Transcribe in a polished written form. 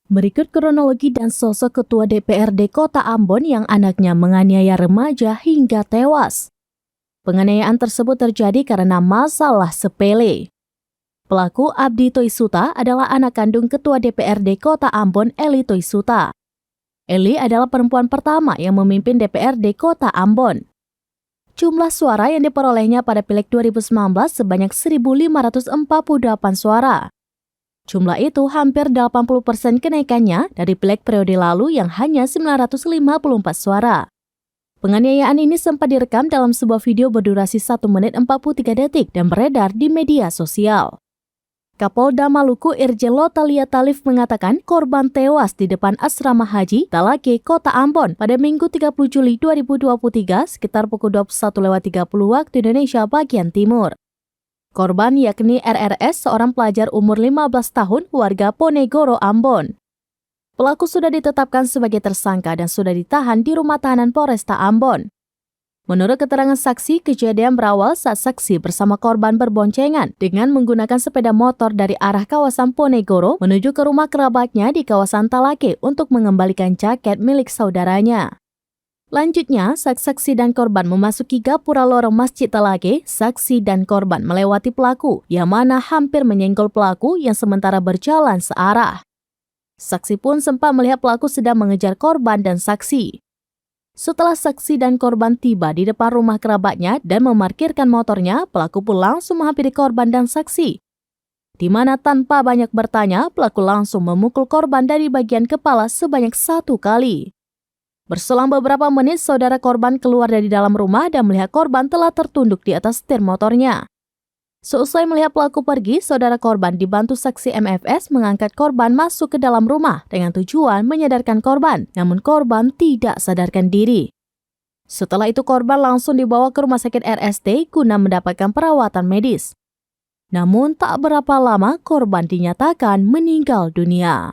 Berikut kronologi dan sosok Ketua DPRD Kota Ambon yang anaknya menganiaya remaja hingga tewas. Penganiayaan tersebut terjadi karena masalah sepele. Pelaku Abdi Toisuta adalah anak kandung Ketua DPRD Kota Ambon, Eli Toisuta. Eli adalah perempuan pertama yang memimpin DPRD Kota Ambon. Jumlah suara yang diperolehnya pada Pileg 2019 sebanyak 1.548 suara. Jumlah itu hampir 80% kenaikannya dari Pileg periode lalu yang hanya 954 suara. Penganiayaan ini sempat direkam dalam sebuah video berdurasi 1 menit 43 detik dan beredar di media sosial. Kapolda Maluku Irjen Lotalia Talif mengatakan korban tewas di depan asrama haji Talake, Kota Ambon pada Minggu 30 Juli 2023 sekitar pukul 21.30 waktu Indonesia bagian Timur. Korban yakni RRS, seorang pelajar umur 15 tahun, warga Ponegoro, Ambon. Pelaku sudah ditetapkan sebagai tersangka dan sudah ditahan di rumah tahanan Polresta Ambon. Menurut keterangan saksi, kejadian berawal saat saksi bersama korban berboncengan dengan menggunakan sepeda motor dari arah kawasan Ponegoro menuju ke rumah kerabatnya di kawasan Talake untuk mengembalikan jaket milik saudaranya. Lanjutnya, saksi dan korban memasuki gapura lorong Masjid Talake. Saksi dan korban melewati pelaku yang mana hampir menyenggol pelaku yang sementara berjalan searah. Saksi pun sempat melihat pelaku sedang mengejar korban dan saksi. Setelah saksi dan korban tiba di depan rumah kerabatnya dan memarkirkan motornya, pelaku pun langsung menghampiri korban dan saksi. Di mana tanpa banyak bertanya, pelaku langsung memukul korban dari bagian kepala sebanyak 1 kali. Berselang beberapa menit, saudara korban keluar dari dalam rumah dan melihat korban telah tertunduk di atas setir motornya. Seusai melihat pelaku pergi, saudara korban dibantu saksi MFS mengangkat korban masuk ke dalam rumah dengan tujuan menyadarkan korban, namun korban tidak sadarkan diri. Setelah itu korban langsung dibawa ke rumah sakit RST guna mendapatkan perawatan medis. Namun tak berapa lama korban dinyatakan meninggal dunia.